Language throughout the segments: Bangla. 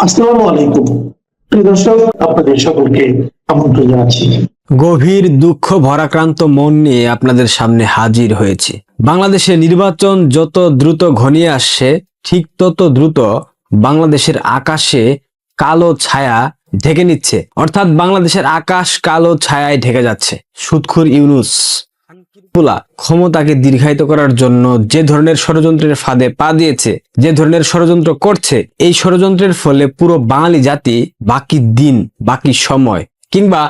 আসসালামু আলাইকুম প্রিয় দর্শক, আপনাদের সকলকে আমন্ত্রণ জানাচ্ছি। গভীর দুঃখ ভরাক্রান্ত মন নিয়ে আপনাদের সামনে হাজির হয়েছে। বাংলাদেশে নির্বাচন যত দ্রুত ঘনিয়ে আসছে, ঠিক তত দ্রুত বাংলাদেশের আকাশে কালো ছায়া ঢেকে নিচ্ছে। অর্থাৎ বাংলাদেশের আকাশ কালো ছায়ায় ঢেকে যাচ্ছে। সুদখোর ইউনূস ক্ষমতাকে দীর্ঘায়িত করার জন্য যে ধরনের ষড়যন্ত্রের ফাঁদে পা দিয়েছে, যে ধরনের ষড়যন্ত্র করছে, এই ষড়যন্ত্রের ফলে পুরো বাঙালি জাতি বাকি দিন, বাকি সময় কিংবা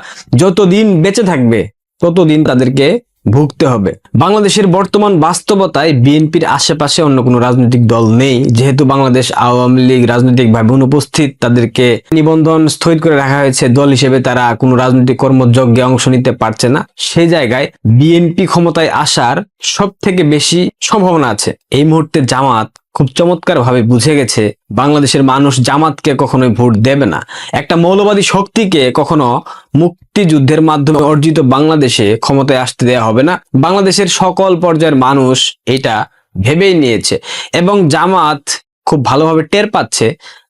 যতদিন বেঁচে থাকবে ততদিন তাদেরকে ভুগতে হবে। বাংলাদেশের বর্তমান বাস্তবতায় বিএনপির আশেপাশে অন্য কোনো রাজনৈতিক দল নেই। যেহেতু বাংলাদেশ আওয়ামী লীগ রাজনৈতিকভাবে অনুপস্থিত, তাদেরকে নিবন্ধন স্থগিত করে রাখা হয়েছে, দল হিসেবে তারা কোনো রাজনৈতিক কর্মযজ্ঞে অংশ নিতে পারছে না। সেই জায়গায় বিএনপি ক্ষমতায় আসার সব থেকে বেশি সম্ভাবনা আছে। এই মুহূর্তে জামাত খুব চমৎকার ভাবে বুঝে গেছে বাংলাদেশের মানুষ জামাতকে কখনোই ভোট দেবে না। একটা মৌলবাদী শক্তিকে কখনো মুক্তিযুদ্ধের মাধ্যমে অর্জিত বাংলাদেশে ক্ষমতায় আসতে দেওয়া হবে না। বাংলাদেশের সকল পর্যায়ের মানুষ এটা ভেবেই নিয়েছে এবং জামাত খুব ভালোভাবে টের পাচ্ছে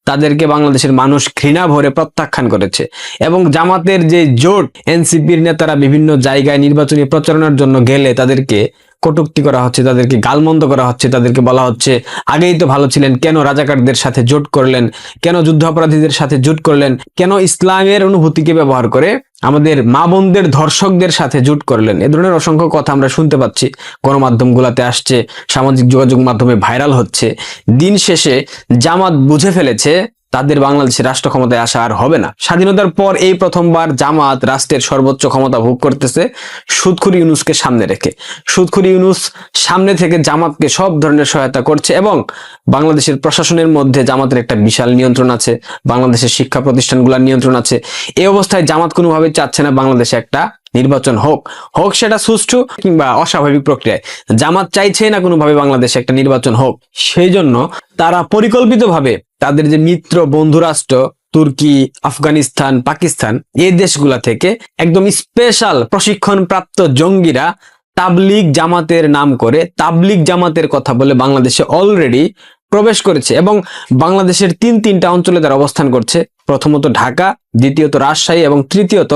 তাদেরকে বাংলাদেশের মানুষ ঘৃণা ভরে প্রত্যাখ্যান করেছে। এবং জামাতের যে জোট, এনসিপির নেতারা বিভিন্ন জায়গায় নির্বাচনী প্রচারণার জন্য গেলে তাদেরকে কটূক্তি করা হচ্ছে, তাদেরকে গালমন্দ করা হচ্ছে, তাদেরকে বলা হচ্ছে আগেই তো ভালো ছিলেন, কেন রাজাকারদের সাথে জোট করলেন, কেন যুদ্ধাপরাধীদের সাথে জোট করলেন, কেন ইসলামের অনুভূতিকে ব্যবহার করে আমাদের মা বোনদের ধর্ষকদের সাথে জোট করলেন। এ ধরনের অসংখ্য কথা আমরা শুনতে পাচ্ছি, গণমাধ্যমগুলোতে আসছে, সামাজিক যোগাযোগ মাধ্যমে ভাইরাল হচ্ছে। দিন শেষে জামাত বুঝে ফেলেছে তাদের বাংলাদেশের রাষ্ট্র ক্ষমতায় আসা আর হবে না। স্বাধীনতার পর এই প্রথমবার জামাত রাষ্ট্রের সর্বোচ্চ ক্ষমতা ভোগ করতেছে সুদখোর ইউনূসকে সামনে রেখে। সুদখোর ইউনূস সামনে থেকে জামাতকে সব ধরনের সহায়তা করছে এবং বাংলাদেশের প্রশাসনের মধ্যে জামাতের একটা বিশাল নিয়ন্ত্রণ আছে, বাংলাদেশের শিক্ষা প্রতিষ্ঠানগুলোর নিয়ন্ত্রণ আছে। এই অবস্থায় জামাত কোনোভাবে চাচ্ছে না বাংলাদেশে একটা নির্বাচন হোক, সেটা সুষ্ঠু কিংবা অস্বাভাবিক প্রক্রিয়ায়। জামাত চাইছে না কোনোভাবে বাংলাদেশে একটা নির্বাচন হোক। সেই জন্য তারা পরিকল্পিতভাবে তাদের যে মিত্র বন্ধু রাষ্ট্র তুর্কি, আফগানিস্তান, পাকিস্তান, এই দেশগুলা থেকে একদম স্পেশাল প্রশিক্ষণ প্রাপ্ত জঙ্গিরা তাবলিগ জামাতের নাম করে, তাবলিগ জামাতের কথা বলে বাংলাদেশে অলরেডি প্রবেশ করেছে এবং বাংলাদেশের তিনটা অঞ্চলে তারা অবস্থান করছে। প্রথমত ঢাকা, দ্বিতীয়ত রাজশাহী এবং তৃতীয়ত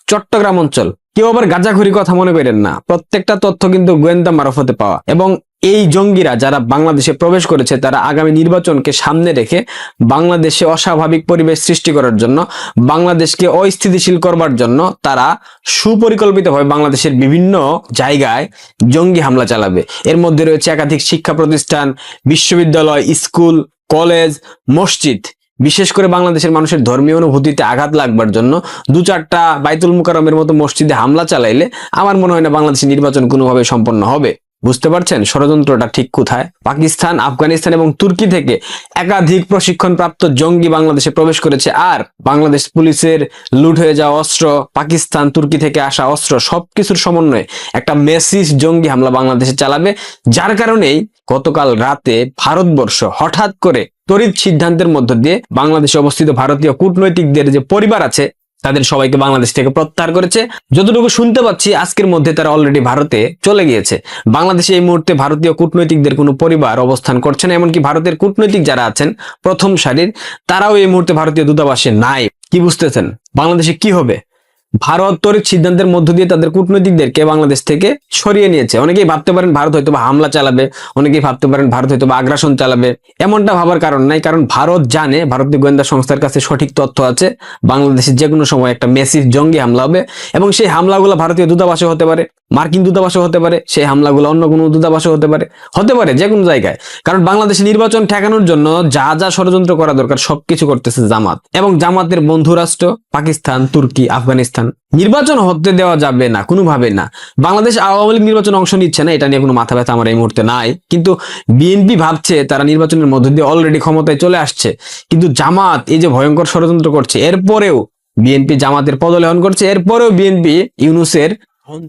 চট্টগ্রাম অঞ্চল। কেউ আবার গাঁজাখুরি কথা মনে করেন না, প্রত্যেকটা তথ্য কিন্তু গোয়েন্দা মারফতে পাওয়া। এবং এই জঙ্গিরা যারা বাংলাদেশে প্রবেশ করেছে তারা আগামী নির্বাচনকে সামনে রেখে বাংলাদেশে অস্বাভাবিক পরিবেশ সৃষ্টি করার জন্য, বাংলাদেশকে অস্থিতিশীল করবার জন্য তারা সুপরিকল্পিতভাবে বাংলাদেশের বিভিন্ন জায়গায় জঙ্গি হামলা চালাবে। এর মধ্যে রয়েছে একাধিক শিক্ষা প্রতিষ্ঠান, বিশ্ববিদ্যালয়, স্কুল, কলেজ, মসজিদ। বিশেষ করে বাংলাদেশের মানুষের ধর্মীয় অনুভূতিতে আঘাত লাগবার জন্য 2-4টা বাইতুল মুকাররমের মতো মসজিদে হামলা চালাইলে আমার মনে হয় না বাংলাদেশের নির্বাচন কোনোভাবে সম্পন্ন হবে। বুঝতে পারছেন ষড়যন্ত্রটা ঠিক কোথায়? পাকিস্তান, আফগানিস্তান এবং তুর্কি থেকে একাধিক প্রশিক্ষণ প্রাপ্ত জঙ্গি বাংলাদেশে প্রবেশ করেছে। আর বাংলাদেশ পুলিশের লুট হয়ে যাওয়া অস্ত্র, পাকিস্তান, তুর্কি থেকে আসা অস্ত্র, সবকিছুর সমন্বয়ে একটা মেসিস জঙ্গি হামলা বাংলাদেশে চালাবে। যার কারণেই গতকাল রাতে ভারতবর্ষ হঠাৎ করে তড়িৎ সিদ্ধান্তের মধ্য দিয়ে বাংলাদেশে অবস্থিত ভারতীয় কূটনৈতিকদের যে পরিবার আছে তাদের সবাইকে বাংলাদেশ থেকে প্রত্যাহার করেছে। যতটুকু শুনতে পাচ্ছি আজকের মধ্যে তারা অলরেডি ভারতে চলে গিয়েছে। বাংলাদেশে এই মুহূর্তে ভারতীয় কূটনৈতিকদের কোনো পরিবার অবস্থান করছে না, এমনকি ভারতের কূটনৈতিক যারা আছেন প্রথম সারির তারাও এই মুহূর্তে ভারতীয় দূতাবাসে নাই। কি বুঝতেছেন বাংলাদেশে কি হবে? ভারত তড়িৎ সিদ্ধান্তের মধ্য দিয়ে তাদের কূটনৈতিকদেরকে বাংলাদেশ থেকে সরিয়ে নিয়েছে। অনেকেই ভাবতে পারেন ভারত হয়তো হামলা চালাবে, অনেকেই ভাবতে পারেন ভারত হয়তো আগ্রাসন চালাবে। এমনটা ভাবার কারণ নাই, কারণ ভারত জানে, ভারতীয় গোয়েন্দা সংস্থার কাছে সঠিক তথ্য আছে, বাংলাদেশে যে কোনো সময় একটা মেসিভ জঙ্গি হামলা হবে এবং সেই হামলাগুলো ভারতীয় দূতাবাসে হতে পারে, মার্কিন দূতাবাসে হতে পারে, সেই হামলাগুলো অন্য কোনো দূতাবাসে হতে পারে যে কোনো জায়গায়। কারণ বাংলাদেশে নির্বাচন ঠেকানোর জন্য যা যা ষড়যন্ত্র করা দরকার সবকিছু করতেছে জামাত এবং জামাতের বন্ধু রাষ্ট্র পাকিস্তান, তুর্কি, আফগানিস্তান। নির্বাচন হতে দেওয়া যাবে না কোনোভাবে না। বাংলাদেশ আওয়ামী লীগ নির্বাচন অংশ নিচ্ছে না, এটা নিয়ে কোনো মাথা ব্যথা আমার এই মুহূর্তে নাই। কিন্তু বিএনপি ভাবছে তারা নির্বাচনের মধ্য দিয়ে অলরেডি ক্ষমতায় চলে আসছে। কিন্তু জামাত এই যে ভয়ঙ্কর ষড়যন্ত্র করছে, এরপরেও বিএনপি জামাতের পদলেহন করছে, এরপরেও বিএনপি ইউনূসের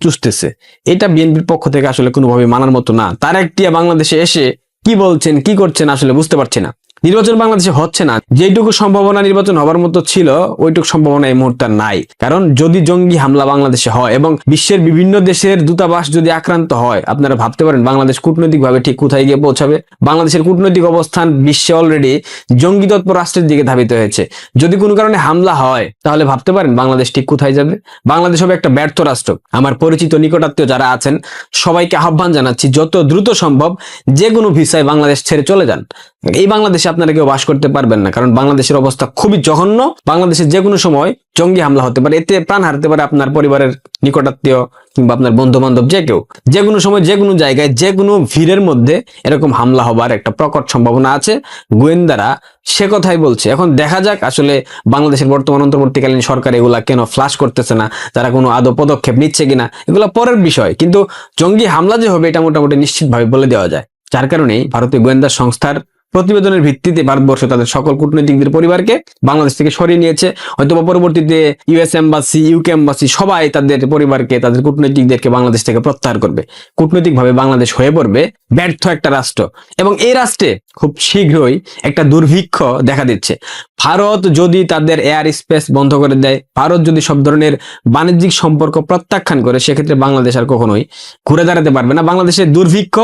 চুষতেছে। এটা বিএনপির পক্ষ থেকে আসলে কোনোভাবে মানার মতো না। তার একটি বাংলাদেশে এসে কি বলছেন, কি করছেন আসলে বুঝতে পারছি না। নির্বাচন বাংলাদেশে হচ্ছে না, যেটুকু সম্ভাবনা নির্বাচন হবার মতো ছিল ওইটুকু সম্ভাবনা এই মুহূর্তে নাই। কারণ যদি জঙ্গি হামলা বাংলাদেশে হয় এবং বিশ্বের বিভিন্ন দেশের দূতাবাস যদি আক্রান্ত হয়, আপনারা ভাবতে পারেন বাংলাদেশ কূটনৈতিকভাবে ঠিক কোথায় গিয়ে পৌঁছাবে। বাংলাদেশের কূটনৈতিক অবস্থান বিশ্বে অলরেডি জঙ্গি তৎপর রাষ্ট্রের দিকে ধাবিত হয়েছে। যদি কোনো কারণে হামলা হয় তাহলে ভাবতে পারেন বাংলাদেশ ঠিক কোথায় যাবে। বাংলাদেশ হবে একটা ব্যর্থ রাষ্ট্র। আমার পরিচিত নিকটাত্মীয় যারা আছেন সবাইকে আহ্বান জানাচ্ছি, যত দ্রুত সম্ভব যে কোনো ভিসায় বাংলাদেশ ছেড়ে চলে যান। এই বাংলাদেশে আপনারা কেউ বাস করতে পারবেন না, কারণ বাংলাদেশের অবস্থা খুবই জঘন্য। বাংলাদেশে যে কোনো সময় জঙ্গি হামলা হতে পারে, এতে প্রাণ হারতে পারে আপনার পরিবারের নিকটাত্মীয় কিংবা আপনার বন্ধু বান্ধব, যে কেউ যে কোনো সময় যে কোনো জায়গায় যে কোনো ভিড়ের মধ্যে এরকম হামলা হবার একটা প্রকট সম্ভাবনা আছে। গোয়েন্দারা সে কথাই বলছে। এখন দেখা যাক আসলে বাংলাদেশের বর্তমান অন্তর্বর্তীকালীন সরকার এগুলা কেন ফ্লাশ করতেছে না, তারা কোনো আদৌ পদক্ষেপ নিচ্ছে কিনা এগুলো পরের বিষয়, কিন্তু জঙ্গি হামলা যে হবে এটা মোটামুটি নিশ্চিতভাবে বলে দেওয়া যায়। যার কারণেই ভারতীয় গোয়েন্দা সংস্থার প্রতিবেদনের ভিত্তিতে ভারতবর্ষ তাদের সকল কূটনৈতিকদের পরিবারকে বাংলাদেশ থেকে সরিয়ে নিয়েছে। হয়তো পরবর্তীতে ইউএস এম্বাসি, ইউকে এম্বাসি সবাই তাদের পরিবারকে, তাদের কূটনৈতিকদেরকে বাংলাদেশ থেকে প্রত্যাহার করবে। কূটনৈতিকভাবে বাংলাদেশ হয়ে পড়বে ব্যর্থ একটা রাষ্ট্র। এবং এই রাষ্ট্রে খুব শীঘ্রই একটা দুর্ভিক্ষ দেখা দিচ্ছে। ভারত যদি তাদের এয়ার স্পেস বন্ধ করে দেয়, ভারত যদি সব ধরনের বাণিজ্যিক সম্পর্ক প্রত্যাখ্যান করে, সেক্ষেত্রে বাংলাদেশ আর কখনোই ঘুরে দাঁড়াতে পারবে না। বাংলাদেশের দুর্ভিক্ষ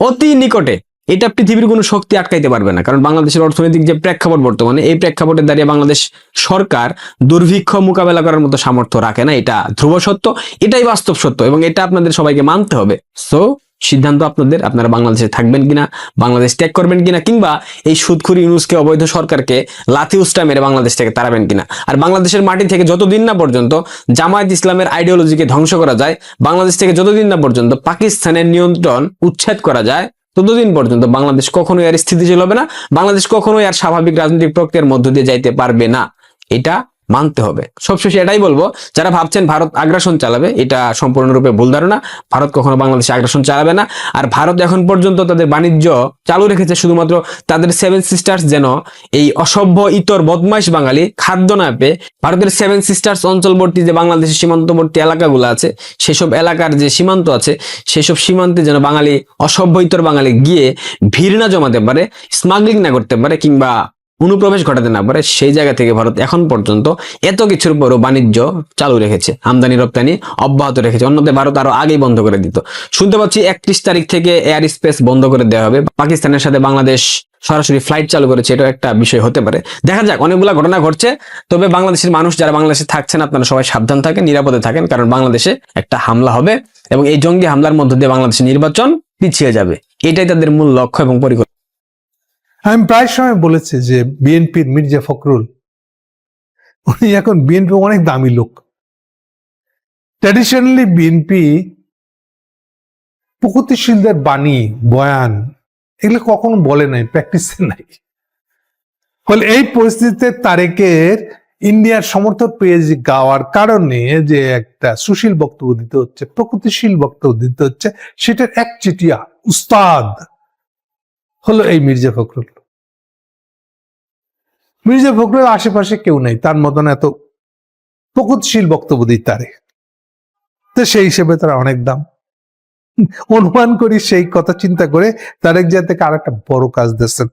অতি নিকটে, এটা পৃথিবীর কোনো শক্তি আটকাইতে পারবে না। কারণ বাংলাদেশের অর্থনৈতিক যে প্রেক্ষাপট বর্তমানে, এই প্রেক্ষাপটে দাঁড়িয়ে বাংলাদেশ সরকার দুর্ভিক্ষ মোকাবেলা করার মতো সামর্থ্য রাখে না। এটা ধ্রুব সত্য, এটাই বাস্তব সত্য, এবং এটা আপনাদের সবাইকে মানতে হবে। সো সিদ্ধান্ত আপনাদের, আপনারা বাংলাদেশে থাকবেন কিনা, বাংলাদেশ ত্যাগ করবেন কিনা, কিংবা এই সুদখুরি ইউনূসকে, অবৈধ সরকারকে লাথি উস্টা মেরে বাংলাদেশ থেকে তাড়াবেন কিনা। আর বাংলাদেশের মাটি থেকে যতদিন না পর্যন্ত জামায়াত ইসলামের আইডিওলজিকে ধ্বংস করা যায়, বাংলাদেশ থেকে যতদিন না পর্যন্ত পাকিস্তানের নিয়ন্ত্রণ উচ্ছেদ করা যায়, ততদিন পর্যন্ত বাংলাদেশ কখনোই আর স্থিতিশীল হবে না। বাংলাদেশ কখনোই আর স্বাভাবিক রাজনৈতিক প্রক্রিয়ার মধ্য দিয়ে যাইতে পারবে না। এটা মানতে হবে। সবশেষে এটাই বলবো, যারা ভাবছেন ভারত আগ্রাসন চালাবে, এটা সম্পূর্ণরূপে ভুল ধারণা। ভারত কখনো বাংলাদেশে আগ্রাসন চালাবে না। আর ভারত এখন পর্যন্ত তাদের বাণিজ্য চালু রেখেছে শুধুমাত্র তাদের সেভেন সিস্টার্স যেন এই অসভ্য ইতর বদমাইশ বাঙালি খাদ্য না পেয়ে, ভারতের সেভেন সিস্টার্স অঞ্চলবর্তী যে বাংলাদেশের সীমান্তবর্তী এলাকাগুলো আছে, সেসব এলাকার যে সীমান্ত আছে, সেসব সীমান্তে যেন বাঙালি, অসভ্য ইতর বাঙালি গিয়ে ভিড় না জমাতে পারে, স্মাগলিং না করতে পারে, কিংবা অনুপ্রবেশ ঘটাতে না পারে। সেই জায়গা থেকে ভারত এখন পর্যন্ত এত কিছুর পরও বাণিজ্য চালু রেখেছে, আমদানি রপ্তানি অব্যাহত রেখেছে। অন্যদের ভারত আরো আগেই বন্ধ করে দিত। শুনতে পাচ্ছি 31 তারিখ থেকে এয়ার স্পেস বন্ধ করে দেওয়া হবে। পাকিস্তানের সাথে বাংলাদেশ সরাসরি ফ্লাইট চালু করেছে, এটা একটা বিষয় হতে পারে। দেখা যাক, অনেকগুলা ঘটনা ঘটছে। তবে বাংলাদেশের মানুষ যারা বাংলাদেশে থাকছেন, আপনারা সবাই সাবধান থাকেন, নিরাপদে থাকেন, কারণ বাংলাদেশে একটা হামলা হবে এবং এই জঙ্গি হামলার মধ্য দিয়ে বাংলাদেশের নির্বাচন পিছিয়ে যাবে। এটাই তাদের মূল লক্ষ্য এবং পরিকল্পনা। আমি প্রায় সময় বলেছি যে বিএনপির মির্জা ফখরুল, উনি এখন বিএনপি অনেক দামি লোক। ট্র্যাডিশনালি বিএনপি প্রগতিশীলদের বাণী, বয়ান এগুলো কখনো বলে নাই, প্র্যাকটিসে নাই। ফলে এই পরিস্থিতিতে তারেকের ইন্ডিয়ার সমর্থন পেয়ে গাওয়ার কারণে যে একটা সুশীল বক্তব্য দিতে হচ্ছে, প্রগতিশীল বক্তব্য দিতে হচ্ছে, সেটার একচেটিয়া উস্তাদ হলো এই মির্জা ফখরুল। মির্জা ফখরুল আশেপাশে কেউ নেই তার মতন এত প্রগতিশীল বক্তব্য দিতে পারে। তো সেই হিসেবে তারা অনেক দাম। অনুমান করি সেই কথা চিন্তা করে তারেক জিয়া থেকে আর একটা বড় কাজ দিয়েছেন।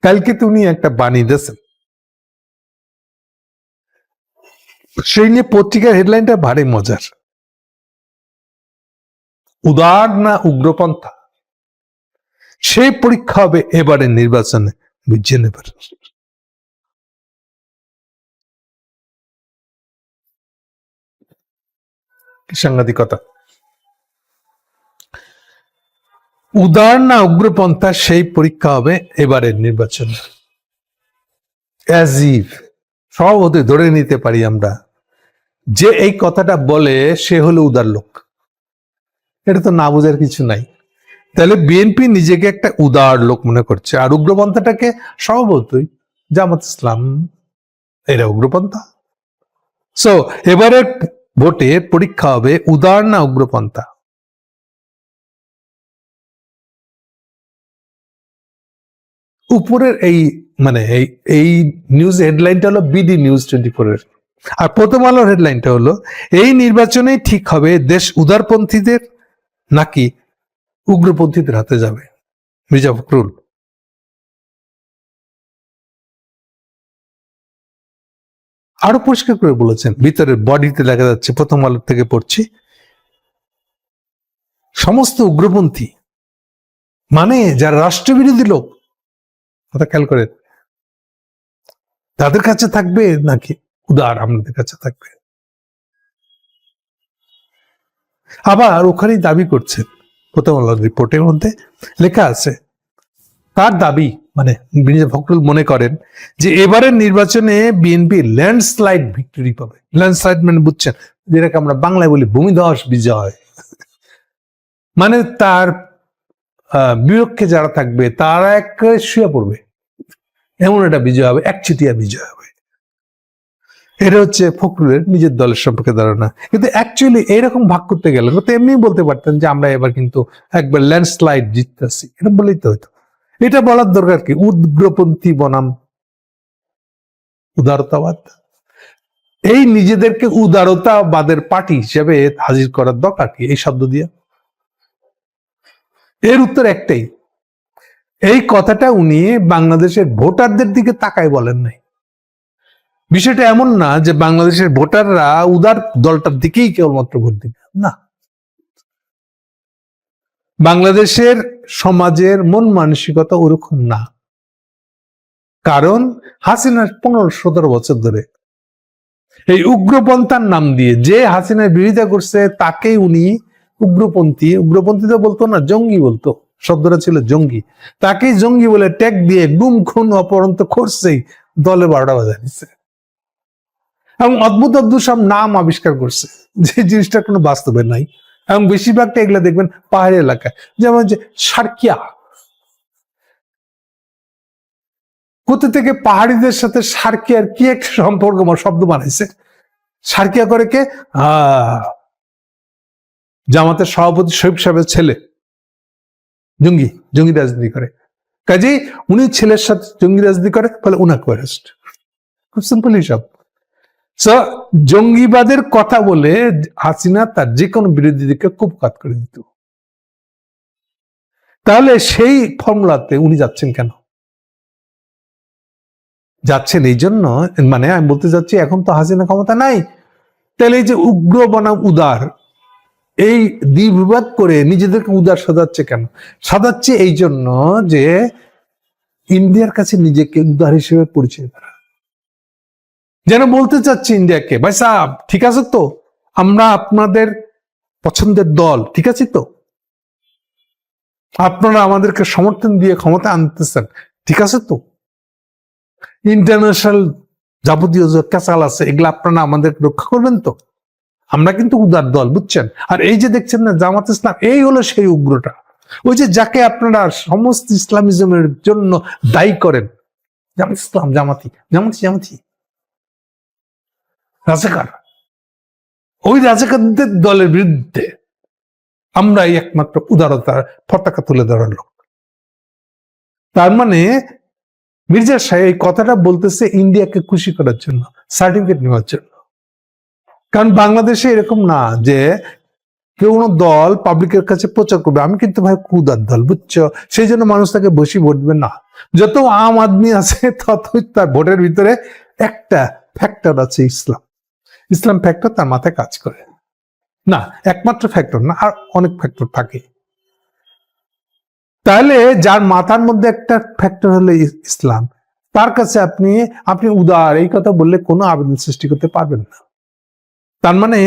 কালকে তিনি একটা বাণী দিয়েছেন, সেই নিয়ে পত্রিকার হেডলাইনটা ভারী মজার। উদার না উগ্রপন্থা, সেই পরীক্ষা হবে এবারের নির্বাচনে, বুঝছেন? এবার সাংঘাতিকতা। উদার না উগ্রপন্থা, সেই পরীক্ষা হবে এবারের নির্বাচনে। অ্যাজ ইফ সব হতে ধরে নিতে পারি আমরা যে এই কথাটা বলে সে হলো উদার লোক। এটা তো না বোঝার কিছু নাই। তাহলে বিএনপি নিজেকে একটা উদার লোক মনে করছে, আর উগ্রপন্থাটাকে স্বভাবতই জামাত ইসলাম, এরা উগ্রপন্থা। সো এবারের ভোটের পরীক্ষা হবে উদার না উগ্রপন্থা। উপরের এই মানে এই নিউজ হেডলাইনটা হলো বিডি নিউজ 24 এর, আর প্রথম আলোর হেডলাইনটা হলো এই নির্বাচনেই ঠিক হবে দেশ উদারপন্থীদের নাকি উগ্রপন্থীদের হাতে যাবে। মির্জা ফখরুল আরো পরিষ্কার করে বলেছেন, ভিতরের বডিতে দেখা যাচ্ছে, প্রথম আলো থেকে পড়ছি, সমস্ত উগ্রপন্থী মানে যারা রাষ্ট্রবিরোধী লোক, কথা খেয়াল করে, তাদের কাছে থাকবে নাকি উদার আমাদের কাছে থাকবে। আবার ওখানেই দাবি করছেন, প্রথম আলোর রিপোর্টের মধ্যে লেখা আছে, তার দাবি মানে মির্জা ফখরুল মনে করেন যে এবারের নির্বাচনে বিএনপি ল্যান্ডস্লাইড ভিক্টরি পাবে। ল্যান্ডস্লাইড মানে বুঝছেন, যেটাকে আমরা বাংলায় বলি ভূমিধস বিজয়। মানে তার বিপক্ষে যারা থাকবে তারা একেবারে শুয়ে পড়বে, এমন একটা বিজয় হবে, একচেটিয়া বিজয় হবে। এটা হচ্ছে ফখরুলের নিজের দলের সম্পর্কে ধারণা। কিন্তু অ্যাকচুয়ালি এইরকম ভাগ করতে গেলে তো এমনি বলতে পারতেন যে আমরা এবার কিন্তু একবার ল্যান্ডস্লাইড জিততেছি, এটা বলেই তো হইতো। এটা বলার দরকার কি? উগ্রপন্থী বনাম উদারতাবাদ, এই নিজেদেরকে উদারতাবাদের পার্টি হিসেবে হাজির করার দরকার কি এই শব্দ দিয়ে? এর উত্তর একটাই, এই কথাটা উনি বাংলাদেশের ভোটারদের দিকে তাকায় বলেন নাই। বিষয়টা এমন না যে বাংলাদেশের ভোটাররা উদার দলটার দিকেই কেবলমাত্র ভোট দিবে, না। বাংলাদেশের সমাজের মন মানসিকতা ওরকম না। কারণ হাসিনার 15-17 বছর ধরে এই উগ্রপন্থার নাম দিয়ে যে হাসিনার বিরোধিতা করছে তাকেই উনি উগ্রপন্থী, উগ্রপন্থী তো বলতো না, জঙ্গি বলতো, শব্দটা ছিল জঙ্গি, তাকেই জঙ্গি বলে ট্যাগ দিয়ে গুম খুন অপহরণ তো করছেই, দলে 12টা বাজা দিচ্ছে এবং অদ্ভুত অদ্ভুত সব নাম আবিষ্কার করছে যে জিনিসটা কোনো বাস্তবে নাই। এবং বেশিরভাগটা এগুলা দেখবেন পাহাড়ি এলাকায়, যেমন যে সার্কিয়া, কোথা থেকে পাহাড়িদের সাথে সার্কিয়ার কি একটা সম্পর্ক শব্দ বানাইছে। সার্কিয়া করে কে? জামাতের সভাপতি শহীদ সাহেবের ছেলে, জঙ্গি, জঙ্গি রাজনীতি করে, কাজেই উনি ছেলের সাথে জঙ্গি রাজনীতি করে, ফলে উনাকে অ্যারেস্ট। খুব সিম্পল হিসাব। জঙ্গিবাদের কথা বলে হাসিনা তার যে কোনো বিরোধীদেরকে কুপকাত করে দিত। তাহলে সেই ফর্মুলাতে উনি যাচ্ছেন কেন? যাচ্ছেন এই জন্য, মানে আমি বলতে চাচ্ছি এখন তো হাসিনা ক্ষমতা নাই, তাহলে এই যে উগ্র বনাম উদার এই দ্বিবিভাগ করে নিজেদেরকে উদার সাজাচ্ছে কেন? সাজাচ্ছে এই জন্য যে ইন্ডিয়ার কাছে নিজেকে উদার হিসেবে পরিচয় করা, যেন বলতে চাচ্ছে ইন্ডিয়াকে, ভাই সাহেব ঠিক আছে তো, আমরা আপনাদের পছন্দের দল, ঠিক আছে তো, আপনারা আমাদেরকে সমর্থন দিয়ে ক্ষমতা আনতেছেন, ঠিক আছে তো, ইন্টারন্যাশনাল যাবতীয় যে ক্যাচাল আছে এগুলা আপনারা আমাদের রক্ষা করবেন তো, আমরা কিন্তু উদার দল, বুঝছেন? আর এই যে দেখছেন না জামাত ইসলাম, এই হলো সেই উগ্রটা, ওই যে যাকে আপনারা সমস্ত ইসলামিজমের জন্য দায়ী করেন, জামাত ইসলাম, জামাতি জামাতি জামাতি রাজাকার, ওই রাজাকারদের দলের বিরুদ্ধে আমরা একমাত্র উদারতার পতাকা তুলে ধরার লোক। তার মানে মির্জা সাহেব এই কথাটা বলতেছে ইন্ডিয়াকে খুশি করার জন্য, সার্টিফিকেট নেওয়ার জন্য। কারণ বাংলাদেশে এরকম না যে কেউ কোনো দল পাবলিকের কাছে প্রচার করবে আমি কিন্তু ভাই উদার দল, বুঝছো, সেই জন্য মানুষ তাকে বসি ভোট দেবে না। যত আম আদমি আছে ততই তার ভোটের ভিতরে একটা ফ্যাক্টর আছে, ইসলাম, ইসলাম ফ্যাক্টর তার মাথায় কাজ করে না, একমাত্র ফ্যাক্টর না, আর অনেক ফ্যাক্টর থাকে। তাহলে যার মাথার মধ্যে একটা ফ্যাক্টর হলো ইসলাম, তার কাছে আপনি উদার এই কথা বললে কোনো আবেদন সৃষ্টি করতে পারবেন না। তার মানে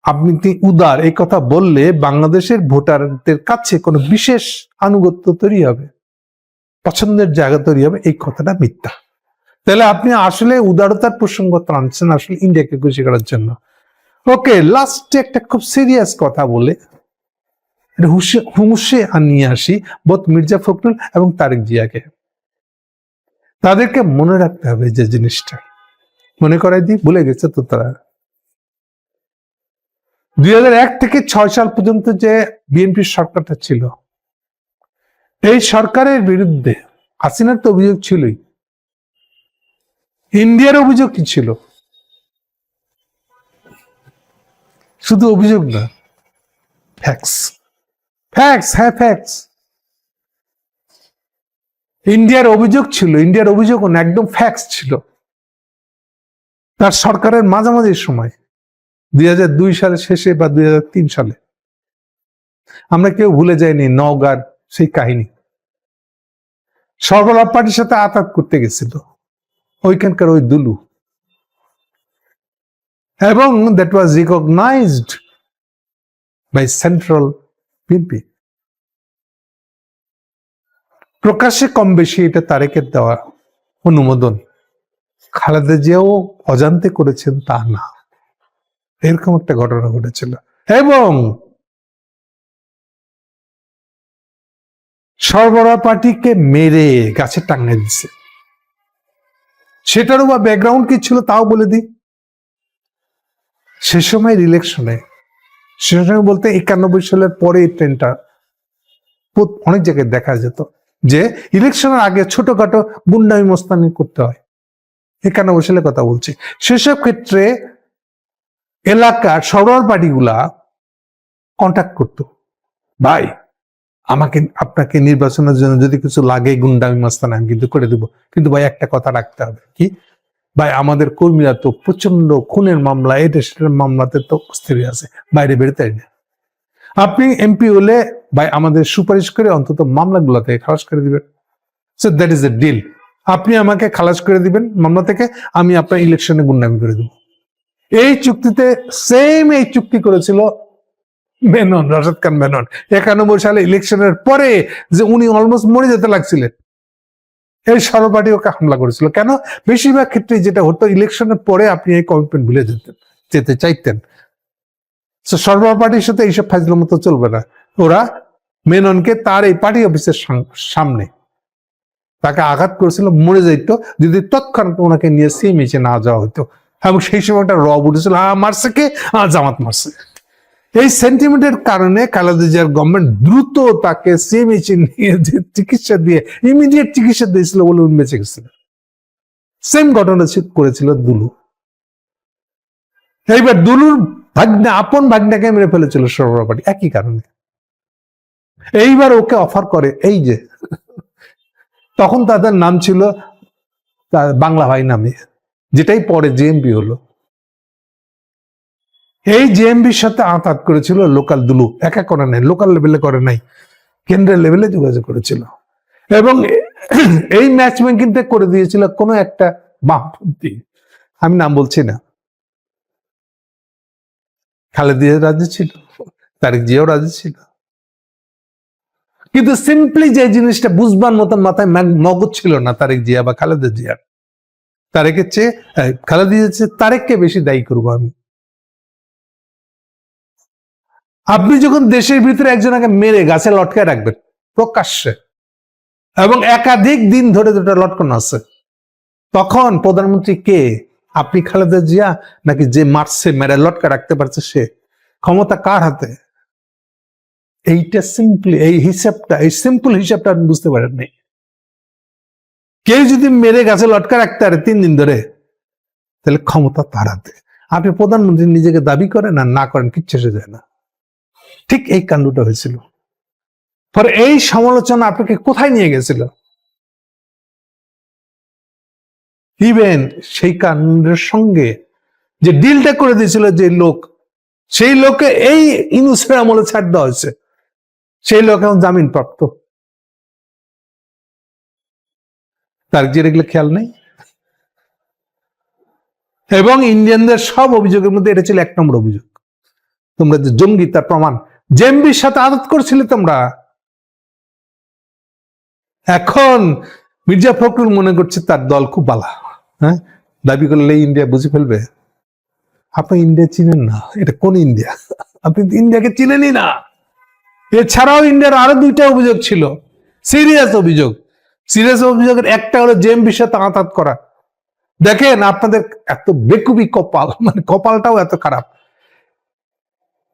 আপনি উদার এই কথা বললে বাংলাদেশের ভোটারদের কাছে কোনো বিশেষ আনুগত্য তৈরি হবে, পছন্দের জায়গা তৈরি হবে, এই কথাটা মিথ্যা। তাহলে আপনি আসলে উদারতার প্রসঙ্গ টানছেন আসলে ইন্ডিয়াকে খুশি করার জন্য। ওকে, লাস্টে একটা খুব সিরিয়াস কথা বলে হুঁশে নিয়ে আসি বোধ মির্জা ফখরুল এবং তারেক জিয়াকে। তাদেরকে মনে রাখতে হবে যে জিনিসটা, মনে করাই দিই, ভুলে গেছে তো তারা। 2001 থেকে 6 সাল পর্যন্ত যে বিএনপির সরকারটা ছিল, এই সরকারের বিরুদ্ধে হাসিনার তো অভিযোগ ছিলই, ইন্ডিয়ার অভিযোগ কি ছিল? শুধু অভিযোগ না, ফ্যাক্টস, ফ্যাক্টস, হ্যাঁ ফ্যাক্টস। ইন্ডিয়ার অভিযোগ ছিল, ইন্ডিয়ার অভিযোগ না, একদম ফ্যাক্টস ছিল। তার সরকারের মাঝামাঝি সময় 2002 সালের শেষে বা 2003 সালে আমরা কেউ ভুলে যাইনি নওগাঁর সেই কাহিনী। সর্বলাভ পার্টির সাথে আতাত করতে গেছিল ওইখানকার ওই দুলু, এবং that was recognised by central BNP. প্রকাশ্যে কম বেশি এটা তারেকের দেওয়া অনুমোদন, খালেদা জিয়াও অজান্তে করেছেন তা না, এরকম একটা ঘটনা ঘটেছিল। এবং সরবরাহ পার্টিকে মেরে গাছে টাঙিয়ে দিছে। সেটারও বা ব্যাকগ্রাউন্ড কি ছিল তাও বলে দিই। সে সময়ের ইলেকশনে, সে সময় বলতে 91 সালের পরে এই ট্রেনটা অনেক জায়গায় দেখা যেত যে ইলেকশনের আগে ছোটখাটো গুন্ডামি মোস্তানি করতে হয়। 91 সালের কথা বলছি। সেসব ক্ষেত্রে এলাকার সরবরাহ পার্টিগুলা কন্ট্যাক্ট করতো, ভাই আমাকে আপনাকে নির্বাচনের জন্য যদি কিছু লাগে গুন্ডামি মাস্তান আমি কিন্তু করে দেবো, কিন্তু ভাই একটা কথা রাখতে হবে, কি ভাই আমাদের কর্মীরা তো প্রচন্ড খুনের মামলা, এটা সেটার মামলাতে তো অস্থির আছে, বাইরে বেরোতে না। আপনি এমপি হলে ভাই আমাদের সুপারিশ করে অন্তত মামলাগুলো থেকে খালাস করে দিবেন। So that is a deal. আপনি আমাকে খালাস করে দিবেন মামলা থেকে, আমি আপনার ইলেকশনে গুন্ডামি করে দেবো। এই চুক্তিতে সেম এই চুক্তি করেছিল মেনন, রাশেদ খান মেনন 91 সালে ইলেকশনের পরে, যে উনি অলমোস্ট মরে যেতে লাগছিলেন, এই সর্বপার্টি ওকে হামলা করেছিল। কেন? বেশিরভাগ ক্ষেত্রে যেটা হতো ইলেকশনের পরে আপনি এই কমিটমেন্ট ভুলে যেতে চাইতেন। সর্বপার্টির পার্টির সাথে এইসব ফাজলামো তো চলবে না। ওরা মেননকে তার এই পার্টি অফিসের সামনে তাকে আঘাত করেছিল, মরে যাইতো যদি তৎক্ষণাৎ ওনাকে নিয়ে সিএমএইচে না যাওয়া হতো। এবং সেই সময়টা রব উঠেছিল, মারছে কে? জামাত মারছে। এই সেন্টিমেন্টের কারণে খালেদা জিয়ার গভর্নমেন্ট দ্রুত তাকে সিএমএইচে নিয়ে যে চিকিৎসা দিয়ে ইমিডিয়েট চিকিৎসা দিয়েছিল বলে উনি বেঁচে গেছিল। সেম ঘটনা করেছিল দুলু। এইবার দুলুর ভাগ্নে, আপন ভাগ্নাকে মেরে ফেলেছিল সরবরাহ পার্টি একই কারণে। এইবার ওকে অফার করে, এই যে তখন তাদের নাম ছিল বাংলা ভাই নামে, যেটাই পরে জেএমবি হলো। এই জেএমবির সাথে আঁতাত করেছিল লোকাল দুলু, একা করে নাই, লোকাল লেভেলে করে নাই, কেন্দ্রের লেভেলে যোগাযোগ করেছিল। এবং এই ম্যাচ মেকিংটা করে দিয়েছিল কোনো একটা বামপন্থী, আমি নাম বলছি না। খালেদা জিয়া রাজি ছিল, তারেক জিয়াও রাজি ছিল, কিন্তু সিম্পলি যে জিনিসটা বুঝবার মতন মাথায় মগজ ছিল না তারেক জিয়া বা খালেদা জিয়ার। তারেকের চেয়ে খালেদা জিয়ার চেয়ে তারেককে বেশি দায়ী করবো আমি। আপনি যখন দেশের ভিতরে একজনকে মেরে গাছে লটকায় রাখবেন প্রকাশ্যে, এবং একাধিক দিন ধরে দুটো লটকানো আছে, তখন প্রধানমন্ত্রী কে? আপনি খালেদা জিয়া নাকি যে মারছে, মেরে লটকা রাখতে পারছে সে? ক্ষমতা কার হাতে? এইটা সিম্পলি, এই হিসাবটা, এই সিম্পল হিসাবটা আপনি বুঝতে পারেন নাই। কেউ যদি মেরে গাছে লটকা রাখতে পারে 3 দিন ধরে, তাহলে ক্ষমতা তার হাতে। আপনি প্রধানমন্ত্রী নিজেকে দাবি করেন আর না করেন কিচ্ছু এসে যায় না। ঠিক এই কাণ্ডটা হয়েছিল। পরে এই সমালোচনা আপনাকে কোথায় নিয়ে গেছিল? ইভেন সেই কাণ্ডের সঙ্গে যে ডিলটা করে দিয়েছিল যে লোক, সেই লোকে এই ইউনূসের আমলে ছাড় দেওয়া হয়েছে, সেই লোক এখন জামিন প্রাপ্ত। তার যে এগুলো খেয়াল নেই। এবং ইন্ডিয়ানদের সব অভিযোগের মধ্যে এটা ছিল 1 নম্বর অভিযোগ। তোমরা যে জঙ্গি তার প্রমাণ, জেএমবির সাথে আদত করছিলে তোমরা। এখন মির্জা ফখরুল মনে করছে তার দল খুব ভালো, হ্যাঁ, দাবি করলে ইন্ডিয়া বুঝে ফেলবে। আপনি ইন্ডিয়া চিনেন না, এটা কোন ইন্ডিয়া? আপনি ইন্ডিয়াকে চিনেনই না। এছাড়াও ইন্ডিয়ার আরো 2টা অভিযোগ ছিল, সিরিয়াস অভিযোগ। সিরিয়াস অভিযোগের একটা হলো জেএমবির সাথে আঁতাত করা। দেখেন আপনাদের এত বেকুবি কপাল, মানে কপালটাও এত খারাপ।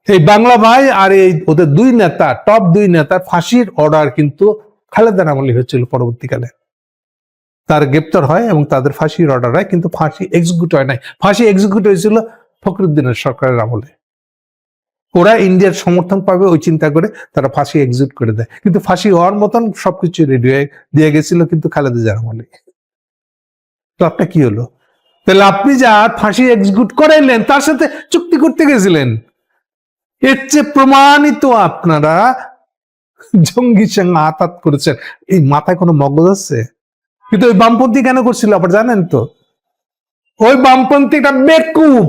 এই বাংলা ভাই আর এই ওদের 2 নেতা, টপ 2 নেতার ফাঁসির অর্ডার কিন্তু খালেদার আমলে হয়েছিল। পরবর্তীকালে তার গ্রেপ্তার হয় এবং তাদের ফাঁসির অর্ডার হয়, কিন্তু ফাঁসি এক্সিকিউট হয় নাই। ফাঁসি এক্সিকিউট হয়েছিল ফখরুদ্দিনের সরকারের আমলে। ওরা ইন্ডিয়ার সমর্থন পাবে ওই চিন্তা করে তারা ফাঁসি এক্সিকিউট করে দেয়, কিন্তু ফাঁসি হওয়ার মতন সবকিছু রেডি হয়ে দিয়ে গেছিল কিন্তু খালেদা জিয়ার আমলে। তো আপনার কি হলো? তাহলে আপনি যা ফাঁসি এক্সিকিউট করাইলেন তার সাথে চুক্তি করতে গেছিলেন। এর চেয়ে প্রমাণিত আপনারা জঙ্গির সঙ্গে আঘাত করেছেন। এই মাথায় কোনো মগজ আছে? কিন্তু ওই বামপন্থী কেন করছিল আবার জানেন তো? ওই বামপন্থীটা বেকুব,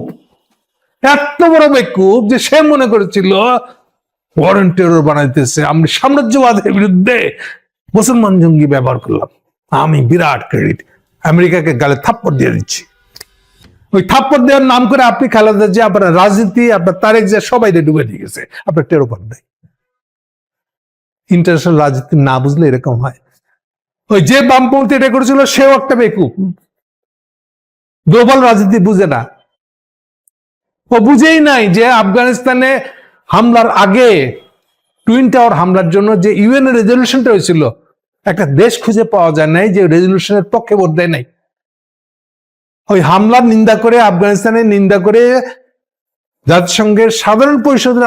এত বড় বেকুব যে সে মনে করেছিল ফরেন টেরর বানাইতেছে, আমি সাম্রাজ্যবাদের বিরুদ্ধে মুসলমান জঙ্গি ব্যবহার করলাম, আমি বিরাট ক্রেডিট আমেরিকাকে গালে থাপ্পড় দিয়ে দিচ্ছি। ওই থাপ্পড় দেওয়ার নাম করে আপনি খালেদা জিয়া, আপনার রাজনীতি, আপনার তারেক জিয়া সবাই ডুবে দিয়ে গেছে, আপনার টেরো পান নাই। ইন্টারন্যাশনাল রাজনীতি না বুঝলে এরকম হয়। ওই যে বামপন্থী এটা করেছিল সেও একটা বেকুব, গ্লোবাল রাজনীতি বুঝে না। ও বুঝেই নাই যে আফগানিস্তানে হামলার আগে টুইন টাওয়ার হামলার জন্য যে ইউএন এর রেজলিউশনটা হয়েছিল, একটা দেশ খুঁজে পাওয়া যায় নাই যে রেজলিউশনের পক্ষে ভোট দেয় নাই। ওই হামলার নিন্দা করে, আফগানিস্তানের নিন্দা করে জাতিসংঘের সাধারণ পরিষদের